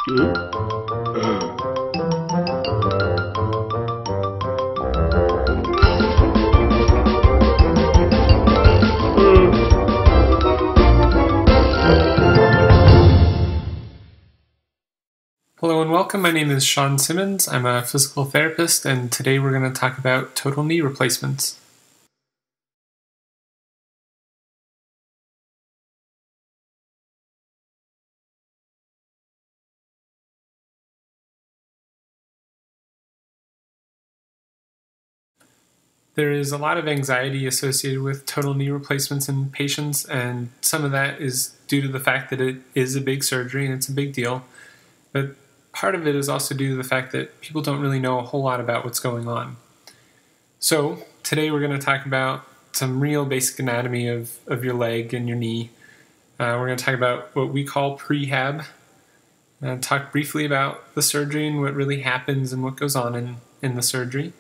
Hello and welcome. My name is Sean Simmons. I'm a physical therapist, and today we're going to talk about total knee replacements. There is a lot of anxiety associated with total knee replacements in patients, and some of that is due to the fact that it is a big surgery and it's a big deal. But part of it is also due to the fact that people don't really know a whole lot about what's going on. So today we're going to talk about some real basic anatomy of your leg and your knee. We're going to talk about what we call prehab, and talk briefly about the surgery and what really happens and what goes on in the surgery,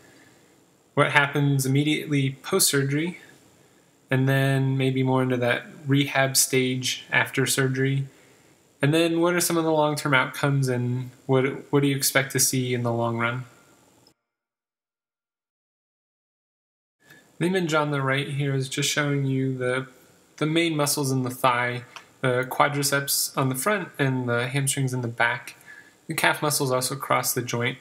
what happens immediately post-surgery, and then maybe more into that rehab stage after surgery. And then what are some of the long-term outcomes, and what do you expect to see in the long run? The image on the right here is just showing you the main muscles in the thigh, the quadriceps on the front and the hamstrings in the back. The calf muscles also cross the joint.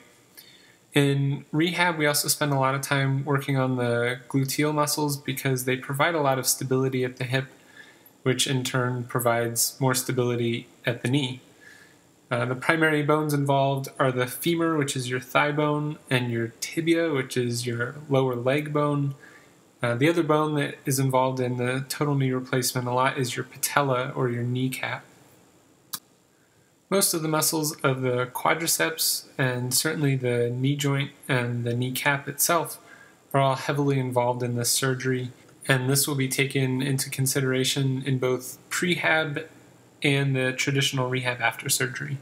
In rehab, we also spend a lot of time working on the gluteal muscles because they provide a lot of stability at the hip, which in turn provides more stability at the knee. The primary bones involved are the femur, which is your thigh bone, and your tibia, which is your lower leg bone. The other bone that is involved in the total knee replacement a lot is your patella, or your kneecap. Most of the muscles of the quadriceps, and certainly the knee joint and the kneecap itself, are all heavily involved in this surgery, and this will be taken into consideration in both prehab and the traditional rehab after surgery.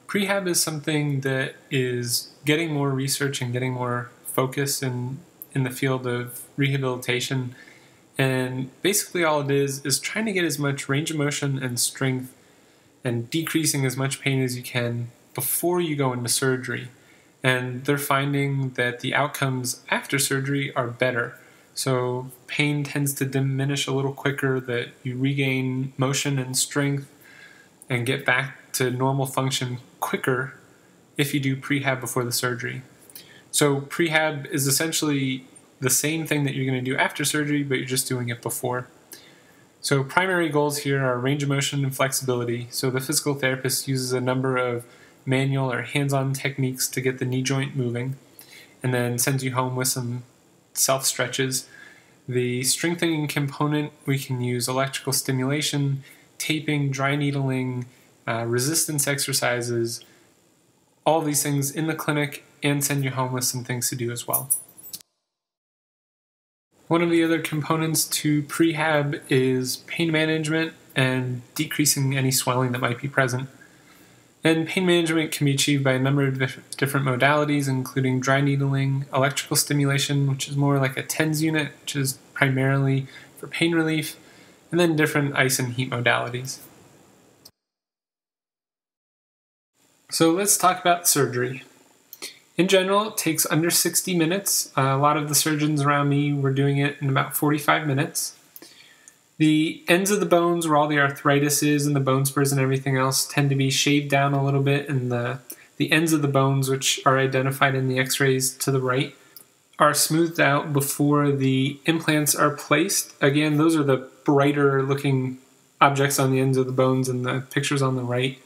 Prehab is something that is getting more research and getting more focus in the field of rehabilitation, and basically all it is trying to get as much range of motion and strength and decreasing as much pain as you can before you go into surgery. And they're finding that the outcomes after surgery are better. So pain tends to diminish a little quicker, that you regain motion and strength and get back to normal function quicker if you do prehab before the surgery. So prehab is essentially the same thing that you're going to do after surgery, but you're just doing it before. So primary goals here are range of motion and flexibility. So the physical therapist uses a number of manual or hands-on techniques to get the knee joint moving, and then sends you home with some self-stretches. The strengthening component, we can use electrical stimulation, taping, dry needling, resistance exercises, all these things in the clinic, and send you home with some things to do as well. One of the other components to prehab is pain management and decreasing any swelling that might be present. And pain management can be achieved by a number of different modalities, including dry needling, electrical stimulation, which is more like a TENS unit, which is primarily for pain relief, and then different ice and heat modalities. So let's talk about surgery. In general, it takes under 60 minutes. A lot of the surgeons around me were doing it in about 45 minutes. The ends of the bones where all the arthritis is and the bone spurs and everything else tend to be shaved down a little bit, and the ends of the bones, which are identified in the x-rays to the right, are smoothed out before the implants are placed. Again, those are the brighter looking objects on the ends of the bones in the pictures on the right.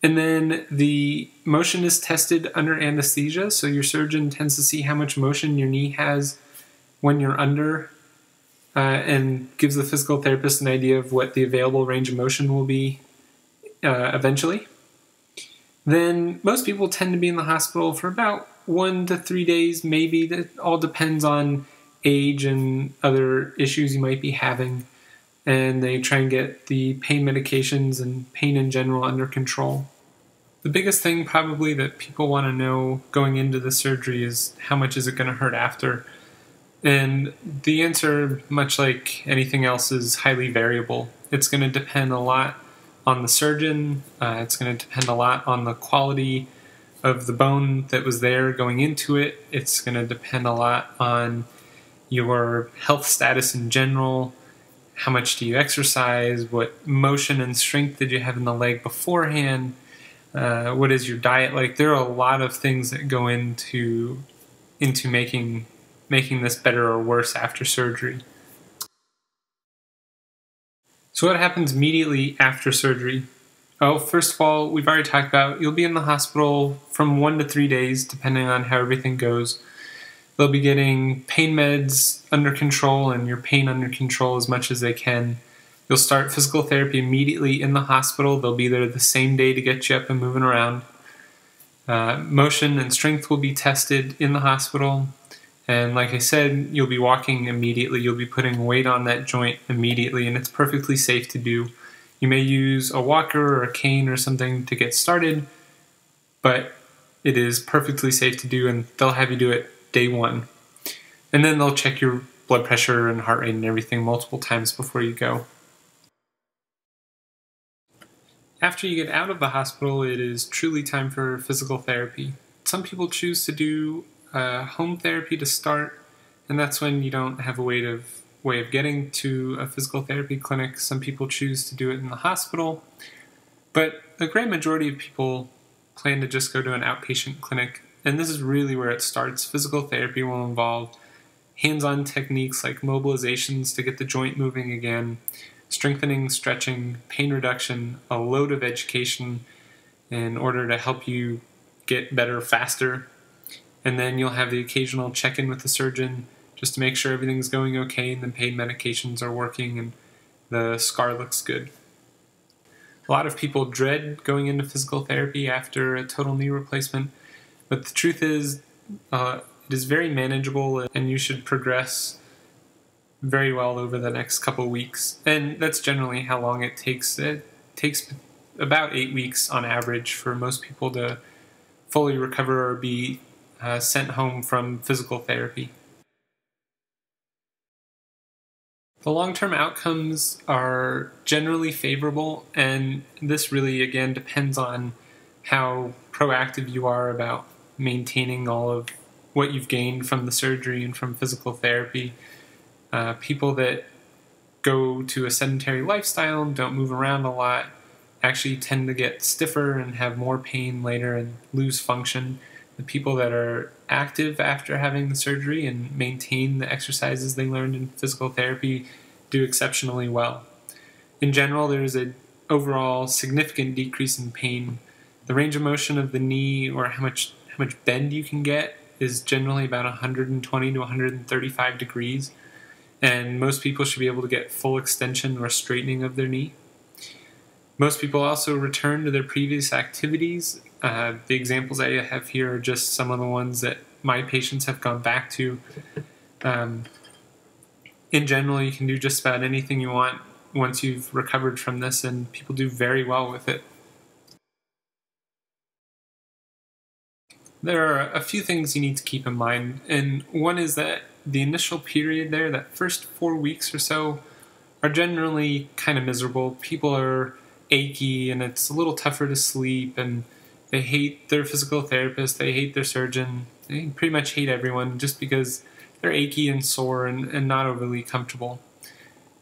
And then the motion is tested under anesthesia, so your surgeon tends to see how much motion your knee has when you're under, and gives the physical therapist an idea of what the available range of motion will be eventually. Then most people tend to be in the hospital for about 1 to 3 days, maybe. That all depends on age and other issues you might be having. And they try and get the pain medications and pain in general under control. The biggest thing probably that people want to know going into the surgery is how much is it going to hurt after? And the answer, much like anything else, is highly variable. It's going to depend a lot on the surgeon. It's going to depend a lot on the quality of the bone that was there going into it. It's going to depend a lot on your health status in general. How much do you exercise? What motion and strength did you have in the leg beforehand? What is your diet like? There are a lot of things that go into making this better or worse after surgery. So what happens immediately after surgery? Oh, first of all, we've already talked about you'll be in the hospital from 1 to 3 days, depending on how everything goes. They'll be getting pain meds under control and your pain under control as much as they can. You'll start physical therapy immediately in the hospital. They'll be there the same day to get you up and moving around. Motion and strength will be tested in the hospital. And like I said, you'll be walking immediately. You'll be putting weight on that joint immediately, and it's perfectly safe to do. You may use a walker or a cane or something to get started, but it is perfectly safe to do, and they'll have you do it day one. And then they'll check your blood pressure and heart rate and everything multiple times before you go. After you get out of the hospital, it is truly time for physical therapy. Some people choose to do home therapy to start, and that's when you don't have a way of getting to a physical therapy clinic. Some people choose to do it in the hospital, but a great majority of people plan to just go to an outpatient clinic, and this is really where it starts. Physical therapy will involve hands-on techniques like mobilizations to get the joint moving again, strengthening, stretching, pain reduction, a load of education in order to help you get better faster. And then you'll have the occasional check-in with the surgeon just to make sure everything's going okay and the pain medications are working and the scar looks good. A lot of people dread going into physical therapy after a total knee replacement, but the truth is it is very manageable and you should progress very well over the next couple weeks. And that's generally how long it takes. It takes about 8 weeks on average for most people to fully recover or be sent home from physical therapy. The long-term outcomes are generally favorable, and this really, again, depends on how proactive you are about maintaining all of what you've gained from the surgery and from physical therapy. People that go to a sedentary lifestyle and don't move around a lot actually tend to get stiffer and have more pain later and lose function. The people that are active after having the surgery and maintain the exercises they learned in physical therapy do exceptionally well. In general, there is an overall significant decrease in pain. The range of motion of the knee, or how much bend you can get, is generally about 120 to 135 degrees. And most people should be able to get full extension or straightening of their knee. Most people also return to their previous activities. The examples I have here are just some of the ones that my patients have gone back to. In general, you can do just about anything you want once you've recovered from this, and people do very well with it. There are a few things you need to keep in mind, and one is that the initial period there, that first 4 weeks or so, are generally kind of miserable. People are achy, and it's a little tougher to sleep, and they hate their physical therapist, they hate their surgeon, they pretty much hate everyone just because they're achy and sore and not overly comfortable.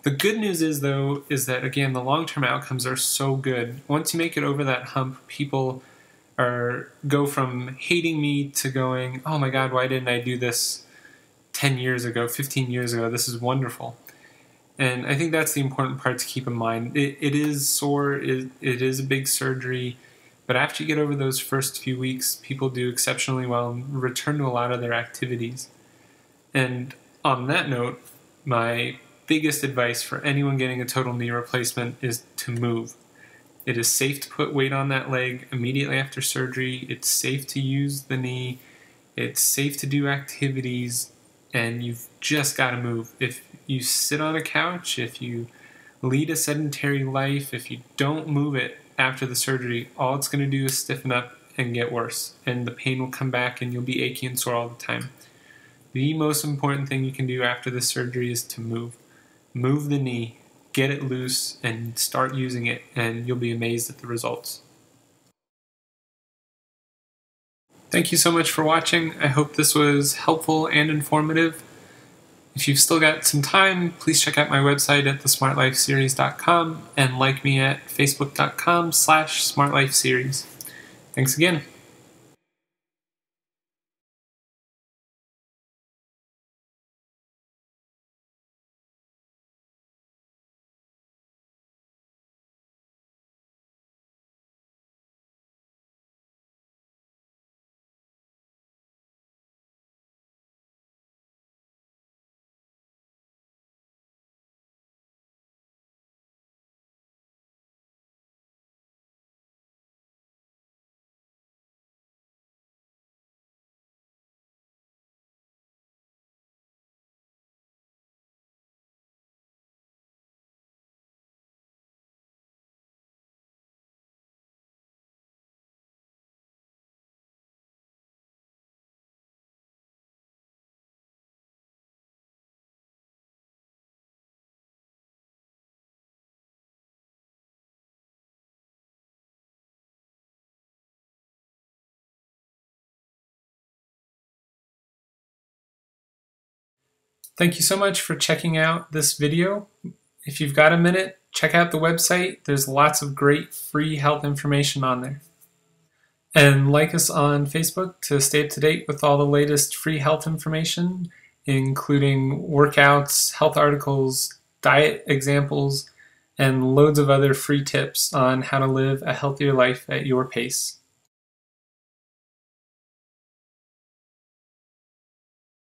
The good news is, though, is that, again, the long-term outcomes are so good. Once you make it over that hump, people go from hating me to going, oh my God, why didn't I do this 10 years ago, 15 years ago? This is wonderful. And I think that's the important part to keep in mind. It is sore, it is a big surgery, but after you get over those first few weeks, people do exceptionally well and return to a lot of their activities. And on that note, my biggest advice for anyone getting a total knee replacement is to move. It is safe to put weight on that leg immediately after surgery. It's safe to use the knee. It's safe to do activities, and you've just got to move. If you sit on a couch, if you lead a sedentary life, if you don't move it after the surgery, all it's going to do is stiffen up and get worse, and the pain will come back and you'll be achy and sore all the time. The most important thing you can do after the surgery is to move. Move the knee. get it loose and start using it, and you'll be amazed at the results. Thank you so much for watching. I hope this was helpful and informative. If you've still got some time, please check out my website at thesmartlifeseries.com and like me at facebook.com/smartlifeseries. Thanks again. Thank you so much for checking out this video. If you've got a minute, check out the website. There's lots of great free health information on there. And like us on Facebook to stay up to date with all the latest free health information, including workouts, health articles, diet examples, and loads of other free tips on how to live a healthier life at your pace.